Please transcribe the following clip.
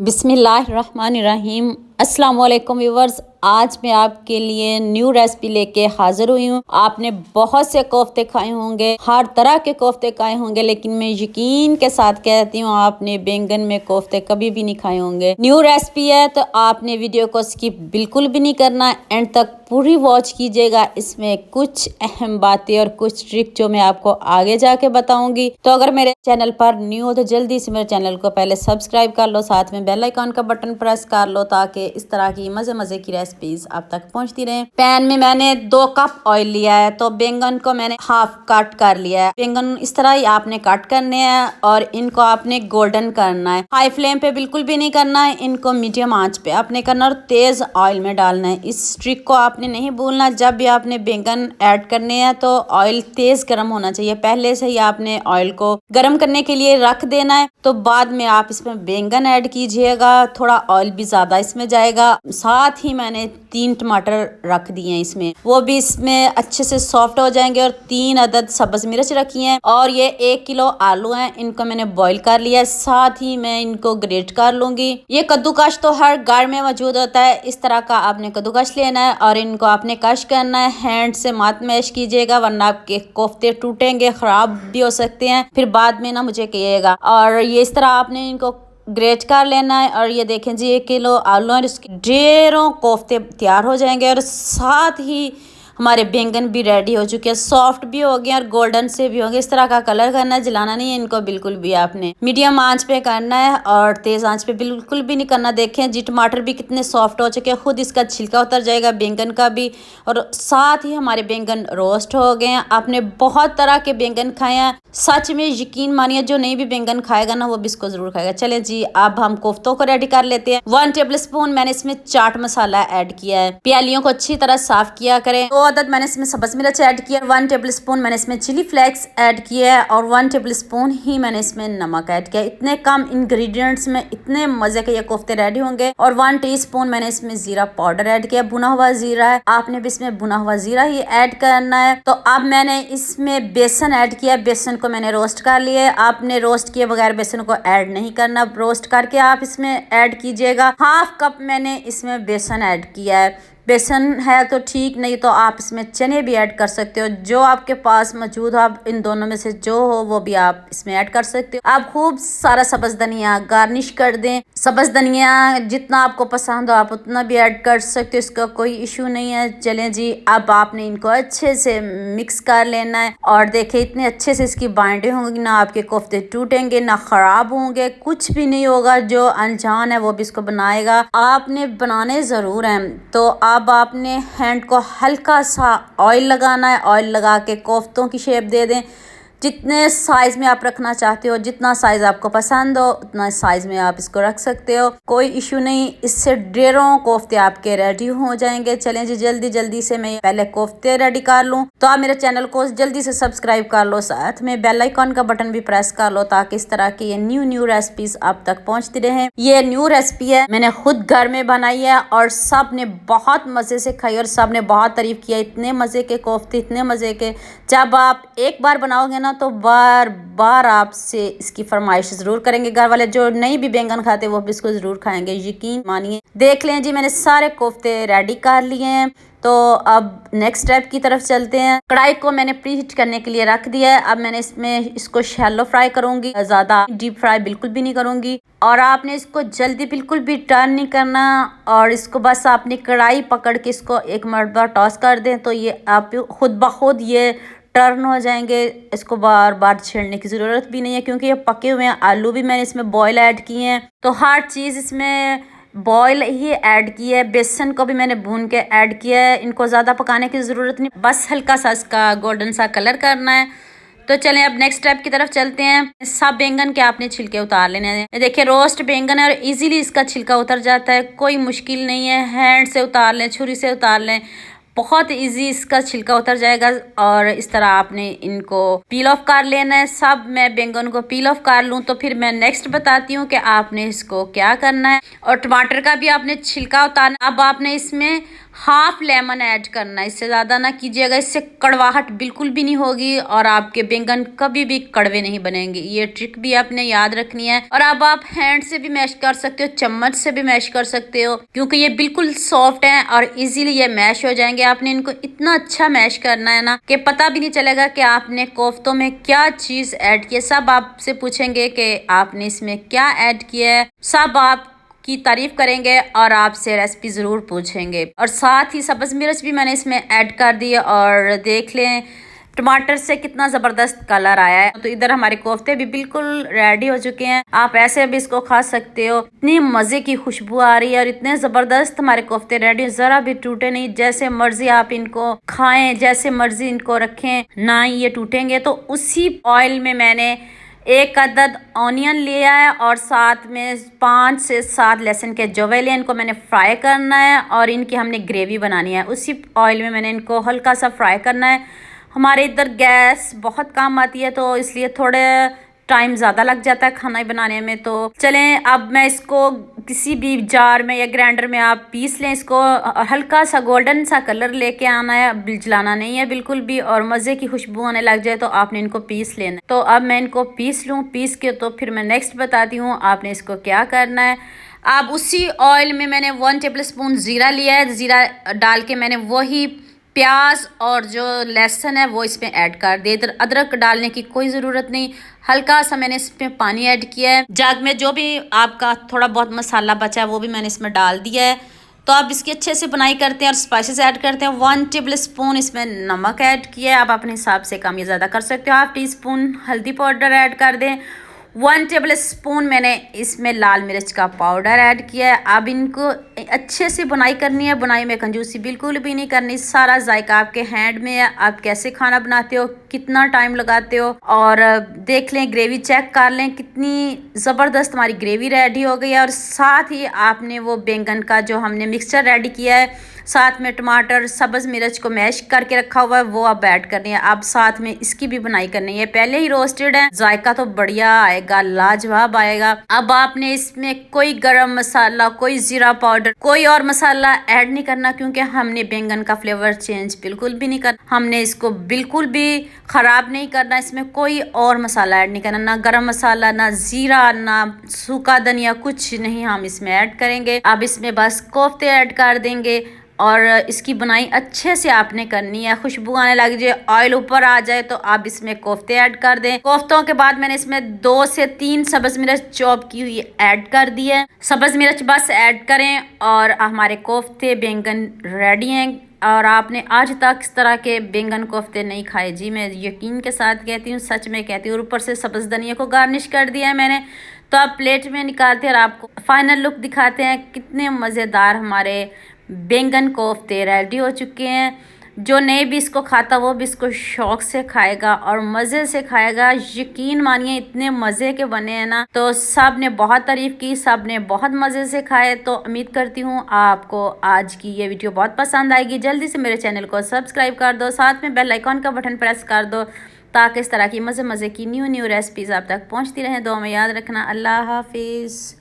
बिस्मिल्लाहिर्रहमानिर्रहीम। अस्सलाम वालेकुम व्यूवर्स, आज मैं आपके लिए न्यू रेसिपी लेके हाजिर हुई हूँ। आपने बहुत से कोफ्ते खाए होंगे, हर तरह के कोफ्ते खाए होंगे, लेकिन मैं यकीन के साथ कहती हूँ आपने बैंगन में कोफ्ते कभी भी नहीं खाए होंगे। न्यू रेसिपी है तो आपने वीडियो को स्किप बिल्कुल भी नहीं करना, एंड तक पूरी वॉच कीजिएगा। इसमें कुछ अहम बातें और कुछ ट्रिक जो मैं आपको आगे जाके बताऊंगी। तो अगर मेरे चैनल पर न्यू हो तो जल्दी से मेरे चैनल को पहले सब्सक्राइब कर लो, साथ में बेल आइकन का बटन प्रेस कर लो ताकि इस तरह की मजे की रेसिपीज आप तक पहुंचती रहे। पैन में मैंने 2 कप ऑयल लिया है, तो बैंगन को मैंने हाफ कट कर लिया है। बैंगन इस तरह ही आपने कट करने हैं और इनको आपने गोल्डन करना है। हाई फ्लेम पे बिल्कुल भी नहीं करना है, इनको मीडियम आंच पे आपने करना और तेज ऑयल में डालना है। इस ट्रिक को आपने नहीं भूलना, जब भी आपने बैंगन ऐड करने हैं तो ऑयल तेज गर्म होना चाहिए। पहले से ही आपने ऑयल को गर्म करने के लिए रख देना है, तो बाद में आप इसमें बैंगन ऐड कीजिएगा। थोड़ा ऑयल भी ज्यादा इसमें जाएगा। साथ ही मैंने 3 टमाटर रख दिए हैं इसमें, वो भी इसमें अच्छे से सॉफ्ट हो जाएंगे। और 3 अदद सब्ज मिर्च रखी हैं, और ये 1 किलो आलू हैं, इनको मैंने बॉईल कर लिया है। साथ ही मैं इनको ग्रेट कर लूंगी। ये कद्दूकश तो हर घर में मौजूद होता है, इस तरह का आपने कद्दूकश लेना है और इनको आपने कश करना है। हैंड से मत मैश कीजिएगा वरना आपके कोफ्ते टूटेंगे, खराब भी हो सकते हैं, फिर बाद में ना मुझे कहिएगा। और ये इस तरह आपने इनको ग्रेट कर लेना है। और ये देखें जी, 1 किलो आलू और इसके ढेरों कोफ्ते तैयार हो जाएंगे। और साथ ही हमारे बैंगन भी रेडी हो चुके हैं, सॉफ्ट भी हो गए और गोल्डन से भी होंगे। इस तरह का कलर करना है, जलाना नहीं है इनको बिल्कुल भी। आपने मीडियम आंच पे करना है और तेज आंच पे बिल्कुल भी नहीं करना। देखें जी, टमाटर भी कितने सॉफ्ट हो चुके हैं, खुद इसका छिलका उतर जाएगा बैंगन का भी। और साथ ही हमारे बैंगन रोस्ट हो गए हैं। आपने बहुत तरह के बैंगन खाए हैं, सच में यकीन मानिए जो नहीं भी बैंगन खाएगा ना वो भी इसको जरूर खाएगा। चले जी, अब हम कोफ्तों को रेडी कर लेते हैं। 1 टेबल स्पून मैंने इसमें चाट मसाला ऐड किया है। प्यालियों को अच्छी तरह साफ किया करें। 2 अदद मैंने इसमें सब्ज मिर्च ऐड किया। 1 टेबल स्पून मैंने इसमें चिली फ्लेक्स ऐड किया है और 1 टेबल स्पून ही मैंने इसमें नमक ऐड किया। इतने कम इंग्रेडिएंट्स में इतने मजे के ये कोफ्ते रेडी होंगे। और 1 टीस्पून मैंने इसमें जीरा पाउडर ऐड किया, भुना हुआ जीरा है, आपने भी इसमें भुना हुआ जीरा ही ऐड करना है। तो अब मैंने इसमें बेसन ऐड किया। बेसन को मैंने रोस्ट कर लिया। आपने रोस्ट किए बगैर बेसन को ऐड नहीं करना, रोस्ट करके आप इसमें ऐड कीजिएगा। हाफ कप मैंने इसमें बेसन ऐड किया है। बेसन है तो ठीक, नहीं तो आप इसमें चने भी ऐड कर सकते हो, जो आपके पास मौजूद हो। आप इन दोनों में से जो हो वो भी आप इसमें ऐड कर सकते हो। आप खूब सारा सब्ज धनिया गार्निश कर दें। सब्ज धनिया जितना आपको पसंद हो आप उतना भी ऐड कर सकते हो, इसका कोई इशू नहीं है। चलें जी, अब आपने इनको अच्छे से मिक्स कर लेना है। और देखें इतने अच्छे से इसकी बाइंडिंग होगी ना, आपके कोफ्ते टूटेंगे ना खराब होंगे, कुछ भी नहीं होगा। जो अनजान है वो भी इसको बनाएगा। आपने बनाने जरूर हैं। तो अब आपने हैंड को हल्का सा ऑयल लगाना है। ऑयल लगा के कोफ्तों की शेप दे दें। जितने साइज में आप रखना चाहते हो, जितना साइज आपको पसंद हो उतना साइज में आप इसको रख सकते हो, कोई इशू नहीं। इससे ढेरों कोफ्ते आपके रेडी हो जाएंगे। चलें जी, जल्दी से मैं पहले कोफ्ते रेडी कर लूं। तो आप मेरे चैनल को जल्दी से सब्सक्राइब कर लो, साथ में बेल आइकन का बटन भी प्रेस कर लो ताकि इस तरह की ये न्यू रेसिपीज आप तक पहुंचती रहे। ये न्यू रेसिपी है, मैंने खुद घर में बनाई है और सब ने बहुत मजे से खाई और सब ने बहुत तारीफ किया। इतने मजे के कोफ्ते, इतने मजे के, जब आप एक बार बनाओगे ना तो बार बार आपसे इसकी फरमाइश जरूर करेंगे। घर वाले जो नहीं भी बैंगन खाते वो भी इसको जरूर खाएंगे, यकीन मानिए। देख लें जी, मैंने सारे कोफ्ते रेडी कर लिए हैं। तो अब नेक्स्ट स्टेप की तरफ चलते हैं। कढ़ाई को मैंने प्री हीट करने के लिए रख दिया है। अब मैंने इसमें इसको शैलो फ्राई करूंगी, ज्यादा डीप फ्राई बिल्कुल भी नहीं करूंगी। और आपने इसको जल्दी बिल्कुल भी टर्न नहीं करना, और इसको बस आपने कढ़ाई पकड़ के इसको एक मरतबा टॉस कर दें तो ये आप खुद ब खुद ये टर्न हो जाएंगे। इसको बार बार छेड़ने की ज़रूरत भी नहीं है क्योंकि ये पके हुए हैं। आलू भी मैंने इसमें बॉयल ऐड किए हैं, तो हर चीज़ इसमें बॉयल ही ऐड की है। बेसन को भी मैंने भून के ऐड किया है। इनको ज़्यादा पकाने की ज़रूरत नहीं, बस हल्का सा इसका गोल्डन सा कलर करना है। तो चलें अब नेक्स्ट स्टेप की तरफ चलते हैं। सब बैंगन के आपने छिलके उतार लेने हैं। देखिए रोस्ट बैंगन है और इजीली इसका छिलका उतर जाता है, कोई मुश्किल नहीं है। हैंड से उतार लें, छुरी से उतार लें, बहुत इजी इसका छिलका उतर जाएगा। और इस तरह आपने इनको पील ऑफ कर लेना है। सब मैं बैंगन को पील ऑफ कर लूँ तो फिर मैं नेक्स्ट बताती हूँ कि आपने इसको क्या करना है। और टमाटर का भी आपने छिलका उतारना। अब आपने इसमें हाफ लेमन ऐड करना है, इससे ज़्यादा ना कीजिएगा, इससे कड़वाहट बिल्कुल भी नहीं होगी और आपके बैंगन कभी भी कड़वे नहीं बनेंगे। ये ट्रिक भी आपने याद रखनी है। और अब आप हैंड से भी मैश कर सकते हो, चम्मच से भी मैश कर सकते हो, क्योंकि ये बिल्कुल सॉफ्ट है और इजीली ये मैश हो जाएंगे। आपने इनको इतना अच्छा मैश करना है ना कि पता भी नहीं चलेगा कि आपने कोफ्तों में क्या चीज़ ऐड की है। सब आपसे पूछेंगे कि आपने इसमें क्या ऐड किया है, सब आप की तारीफ करेंगे और आपसे रेसिपी ज़रूर पूछेंगे। और साथ ही सब्ज़ मिर्च भी मैंने इसमें ऐड कर दी और देख लें टमाटर से कितना ज़बरदस्त कलर आया है। तो इधर हमारे कोफ्ते भी बिल्कुल रेडी हो चुके हैं। आप ऐसे भी इसको खा सकते हो। इतनी मज़े की खुशबू आ रही है और इतने ज़बरदस्त हमारे कोफ्ते रेडी हो, ज़रा भी टूटे नहीं। जैसे मर्जी आप इनको खाएं, जैसे मर्जी इनको रखें, ना ही ये टूटेंगे। तो उसी ऑयल में मैंने 1 अदद ऑनियन लिया है और साथ में 5 से 7 लहसुन के जवे लिए। इनको मैंने फ्राई करना है और इनकी हमने ग्रेवी बनानी है। उसी ऑयल में मैंने इनको हल्का सा फ्राई करना है। हमारे इधर गैस बहुत कम आती है तो इसलिए थोड़े टाइम ज़्यादा लग जाता है खाना बनाने में। तो चलें अब मैं इसको किसी भी जार में या ग्राइंडर में आप पीस लें इसको। हल्का सा गोल्डन सा कलर लेके आना है, जलाना नहीं है बिल्कुल भी, और मज़े की खुशबू आने लग जाए तो आपने इनको पीस लेना। तो अब मैं इनको पीस लूँ, पीस के तो फिर मैं नेक्स्ट बताती हूँ आपने इसको क्या करना है। अब उसी ऑयल में मैंने 1 टेबल स्पून ज़ीरा लिया है। ज़ीरा डाल के मैंने वही प्याज और जो लहसुन है वो इसमें ऐड कर दिए। इधर अदरक डालने की कोई ज़रूरत नहीं, हल्का सा मैंने इसमें पानी ऐड किया है। जग में जो भी आपका थोड़ा बहुत मसाला बचा है वो भी मैंने इसमें डाल दिया है। तो अब इसकी अच्छे से बुनाई करते हैं और स्पाइसेस ऐड करते हैं। 1 टेबल स्पून इसमें नमक ऐड किया है, आप अपने हिसाब से कम या ज़्यादा कर सकते हो। हाफ टी स्पून हल्दी पाउडर ऐड कर दें। 1 टेबल स्पून मैंने इसमें लाल मिर्च का पाउडर ऐड किया है। अब इनको अच्छे से बुनाई करनी है, बुनाई में कंजूसी बिल्कुल भी नहीं करनी। सारा जायका आपके हैंड में है, आप कैसे खाना बनाते हो, कितना टाइम लगाते हो। और देख लें, ग्रेवी चेक कर लें, कितनी ज़बरदस्त हमारी ग्रेवी रेडी हो गई है। और साथ ही आपने वो बैंगन का जो हमने मिक्सचर रेडी किया है, साथ में टमाटर सब्ज़ मिर्च को मैश करके रखा हुआ है, वो आप ऐड करनी है। अब साथ में इसकी भी बुनाई करनी है। पहले ही रोस्टेड है, जायका तो बढ़िया आएगा, लाजवाब आएगा। अब आपने इसमें कोई गरम मसाला, कोई जीरा पाउडर, कोई और मसाला ऐड नहीं करना, क्योंकि हमने बैंगन का फ्लेवर चेंज बिल्कुल भी नहीं करना। हमने इसको बिल्कुल भी ख़राब नहीं करना। इसमें कोई और मसाला ऐड नहीं करना, ना गरम मसाला, ना ज़ीरा, ना सूखा धनिया, कुछ नहीं हम इसमें ऐड करेंगे। अब इसमें बस कोफ्ते ऐड कर देंगे और इसकी बुनाई अच्छे से आपने करनी है। खुशबू आने लग जाए, ऑयल ऊपर आ जाए तो आप इसमें कोफ्ते ऐड कर दें। कोफ्तों के बाद मैंने इसमें 2 से 3 सब्ज़ मिर्च चॉप की हुई ऐड कर दी है। सब्ज़ मिर्च बस ऐड करें और हमारे कोफ्ते बैंगन रेडी हैं। और आपने आज तक इस तरह के बैंगन कोफ्ते नहीं खाए जी, मैं यकीन के साथ कहती हूँ, सच में कहती हूँ। ऊपर से सब्ज़ धनिया को गार्निश कर दिया है मैंने। तो आप प्लेट में निकालते हैं और आपको फाइनल लुक दिखाते हैं। कितने मज़ेदार हमारे बैंगन कोफ्ते रेडी हो चुके हैं। जो नहीं भी इसको खाता वो भी इसको शौक से खाएगा और मज़े से खाएगा। यकीन मानिए इतने मज़े के बने हैं ना। तो सब ने बहुत तारीफ़ की, सब ने बहुत मज़े से खाए। तो उम्मीद करती हूँ आपको आज की ये वीडियो बहुत पसंद आएगी। जल्दी से मेरे चैनल को सब्सक्राइब कर दो, साथ में बेल आइकॉन का बटन प्रेस कर दो, ताकि इस तरह की मज़े की न्यू रेसिपीज़ आप तक पहुँचती रहें। दुआ में याद रखना। अल्लाह हाफिज़।